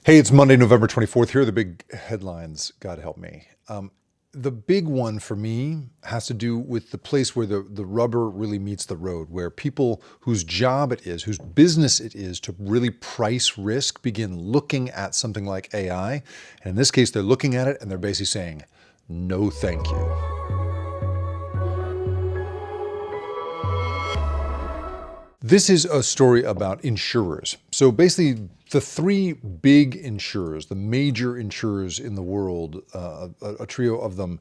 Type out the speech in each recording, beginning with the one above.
Hey, it's Monday, November 24th. Here are the big headlines. God help me. The big one for me has to do with the place where the rubber really meets the road, where people whose job it is, whose business it is to really price risk begin looking at something like AI. And in this case, they're looking at it and they're basically saying, no, thank you. This is a story about insurers. So basically, the three big insurers, the major insurers in the world, a trio of them.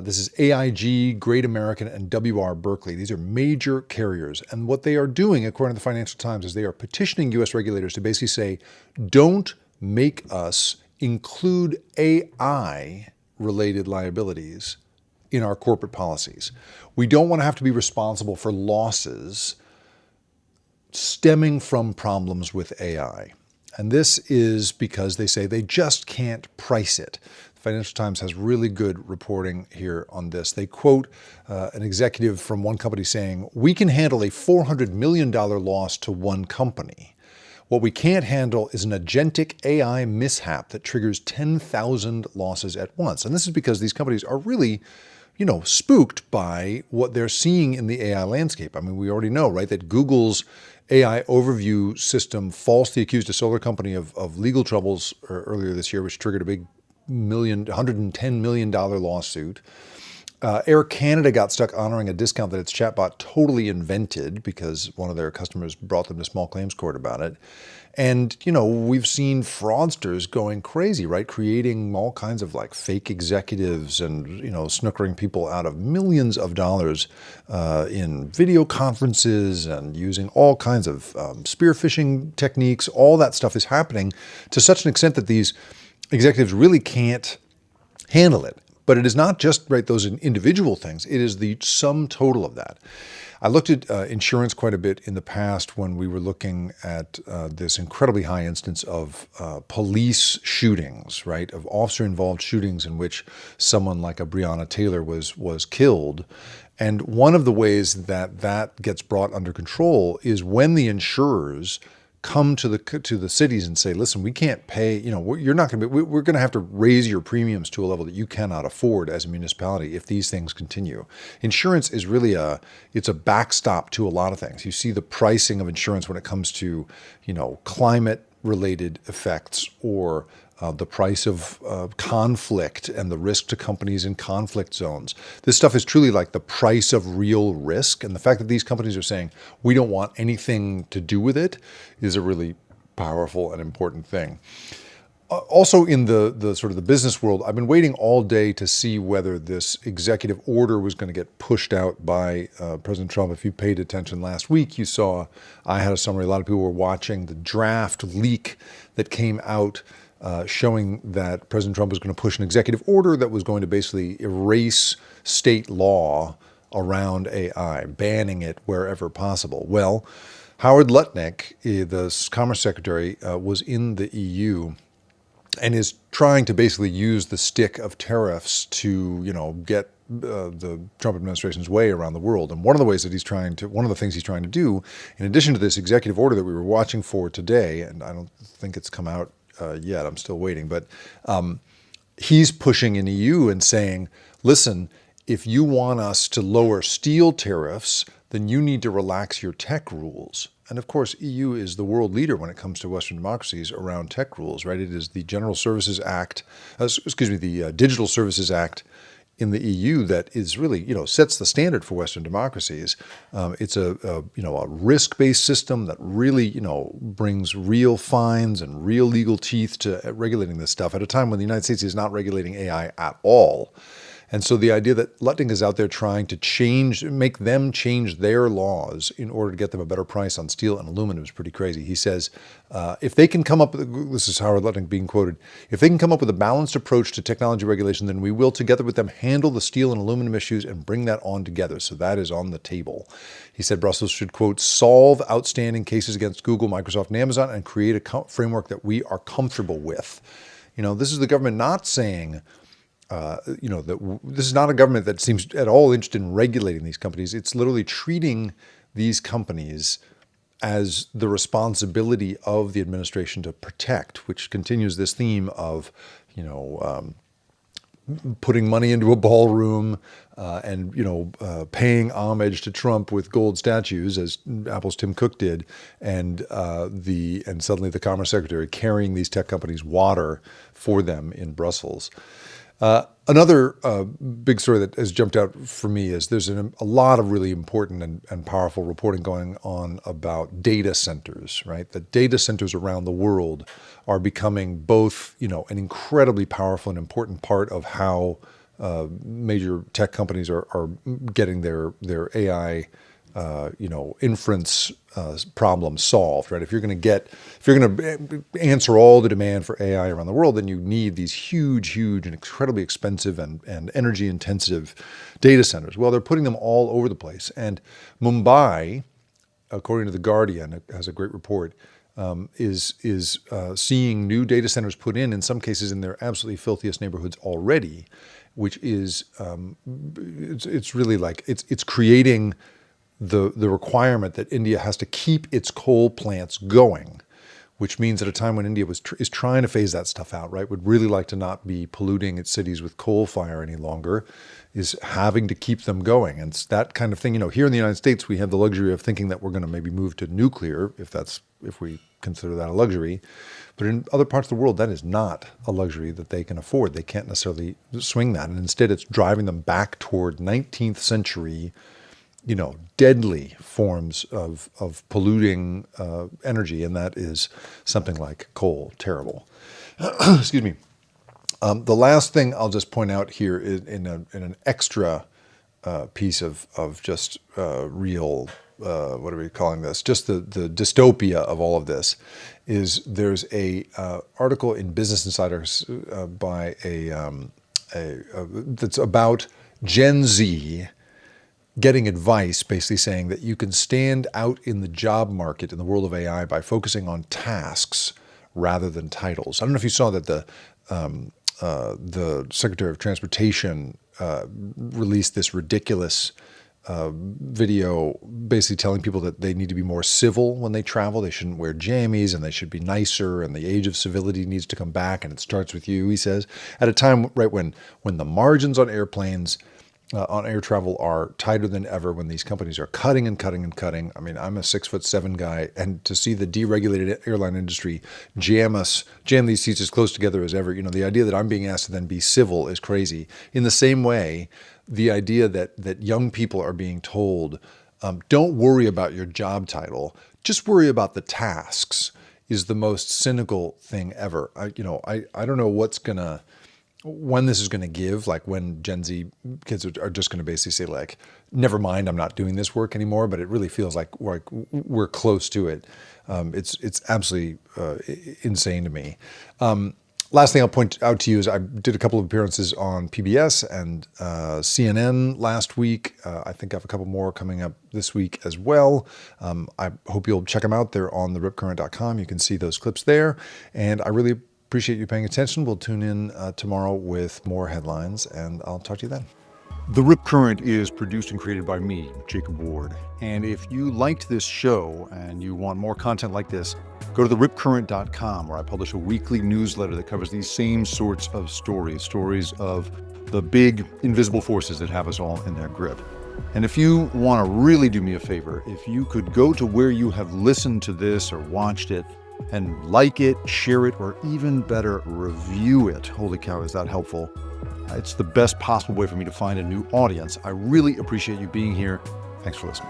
This is AIG, Great American, and W.R. Berkley. These are major carriers. And what they are doing, according to the Financial Times, is they are petitioning U.S. regulators to basically say, don't make us include AI-related liabilities in our corporate policies. We don't want to have to be responsible for losses stemming from problems with AI. And this is because they say they just can't price it. The Financial Times has really good reporting here on this. They quote an executive from one company saying, "We can handle a $400 million loss to one company. What we can't handle is an agentic AI mishap that triggers 10,000 losses at once." And this is because these companies are really spooked by what they're seeing in the AI landscape. I mean, we already know, right, that Google's AI overview system falsely accused a solar company of legal troubles earlier this year, which triggered a big $110 million lawsuit. Air Canada got stuck honoring a discount that its chatbot totally invented because one of their customers brought them to small claims court about it. And, we've seen fraudsters going crazy, right? Creating all kinds of fake executives and, snookering people out of millions of dollars in video conferences and using all kinds of spear phishing techniques. All that stuff is happening to such an extent that these executives really can't handle it. But it is not just those individual things. It is the sum total of that. I looked at insurance quite a bit in the past when we were looking at this incredibly high instance of police shootings, right, of officer-involved shootings in which someone like a Breonna Taylor was killed. And one of the ways that gets brought under control is when the insurers come to the cities and say, listen, we can't pay, you're not going to be, we're going to have to raise your premiums to a level that you cannot afford as a municipality if these things continue. Insurance is really it's a backstop to a lot of things. You see the pricing of insurance when it comes to, climate related effects or the price of conflict and the risk to companies in conflict zones. This stuff is truly like the price of real risk. And the fact that these companies are saying, we don't want anything to do with it is a really powerful and important thing. Also in the sort of the business world, I've been waiting all day to see whether this executive order was going to get pushed out by President Trump. If you paid attention last week, you saw I had a summary. A lot of people were watching the draft leak that came out showing that President Trump was going to push an executive order that was going to basically erase state law around AI, banning it wherever possible. Well, Howard Lutnick, the Commerce Secretary, was in the EU and is trying to basically use the stick of tariffs to, get the Trump administration's way around the world. And one of the things he's trying to do, in addition to this executive order that we were watching for today, and I don't think it's come out yet, I'm still waiting, but he's pushing in EU and saying, listen, if you want us to lower steel tariffs, then you need to relax your tech rules. And of course, EU is the world leader when it comes to Western democracies around tech rules, right? It is the Digital Services Act in the EU that is really, sets the standard for Western democracies. It's a risk-based system that really, brings real fines and real legal teeth to regulating this stuff at a time when the United States is not regulating AI at all. And so the idea that Lutnick is out there trying to make them change their laws in order to get them a better price on steel and aluminum is pretty crazy. He says, if they can come up with, this is Howard Lutnick being quoted, if they can come up with a balanced approach to technology regulation, then we will, together with them, handle the steel and aluminum issues and bring that on together. So that is on the table. He said Brussels should, quote, solve outstanding cases against Google, Microsoft, and Amazon and create a framework that we are comfortable with. This is the government not saying, this is not a government that seems at all interested in regulating these companies. It's literally treating these companies as the responsibility of the administration to protect, which continues this theme of, putting money into a ballroom and paying homage to Trump with gold statues, as Apple's Tim Cook did, and suddenly the Commerce Secretary carrying these tech companies water for them in Brussels. Another big story that has jumped out for me is there's a lot of really important and powerful reporting going on about data centers, right? The data centers around the world are becoming both, an incredibly powerful and important part of how major tech companies are getting their AI inference problem solved, right? If you're going to answer all the demand for AI around the world, then you need these huge and incredibly expensive and energy intensive data centers. Well, they're putting them all over the place. And Mumbai, according to The Guardian, it has a great report, is seeing new data centers put in some cases in their absolutely filthiest neighborhoods already, which is, it's really like, it's creating the requirement that India has to keep its coal plants going, which means at a time when India is trying to phase that stuff out, right, would really like to not be polluting its cities with coal fire any longer, is having to keep them going. And it's that kind of thing. Here in the United States, we have the luxury of thinking that we're going to maybe move to nuclear, if we consider that a luxury. But in other parts of the world, that is not a luxury that they can afford. They can't necessarily swing that. And instead, it's driving them back toward 19th century deadly forms of polluting energy, and that is something like coal. Terrible. Excuse me. The last thing I'll just point out here is in an extra piece of just real, what are we calling this? Just the dystopia of all of this is there's a article in Business Insider by that's about Gen Z getting advice, basically saying that you can stand out in the job market in the world of AI by focusing on tasks rather than titles. I don't know if you saw that the Secretary of Transportation released this ridiculous video basically telling people that they need to be more civil when they travel. They shouldn't wear jammies and they should be nicer, and the age of civility needs to come back, and it starts with you, he says, at a time right when the margins on airplanes on air travel are tighter than ever, when these companies are cutting and cutting and cutting. I mean, I'm a 6'7" guy, and to see the deregulated airline industry jam these seats as close together as ever, the idea that I'm being asked to then be civil is crazy. In the same way, the idea that young people are being told, don't worry about your job title, just worry about the tasks, is the most cynical thing ever. I don't know when this is going to give, like when Gen Z kids are just going to basically say, like, never mind, I'm not doing this work anymore. But it really feels like we're close to it. It's absolutely insane to me. Last thing I'll point out to you is I did a couple of appearances on PBS and CNN last week. I think I have a couple more coming up this week as well. I hope you'll check them out. They're on theripcurrent.com. You can see those clips there. And I really appreciate you paying attention. We'll tune in tomorrow with more headlines, and I'll talk to you then. The Rip Current is produced and created by me, Jacob Ward. And if you liked this show and you want more content like this, go to theripcurrent.com, where I publish a weekly newsletter that covers these same sorts of stories of the big invisible forces that have us all in their grip. And if you want to really do me a favor, if you could go to where you have listened to this or watched it and like it, share it, or even better, review it. Holy cow, is that helpful? It's the best possible way for me to find a new audience. I really appreciate you being here. Thanks for listening.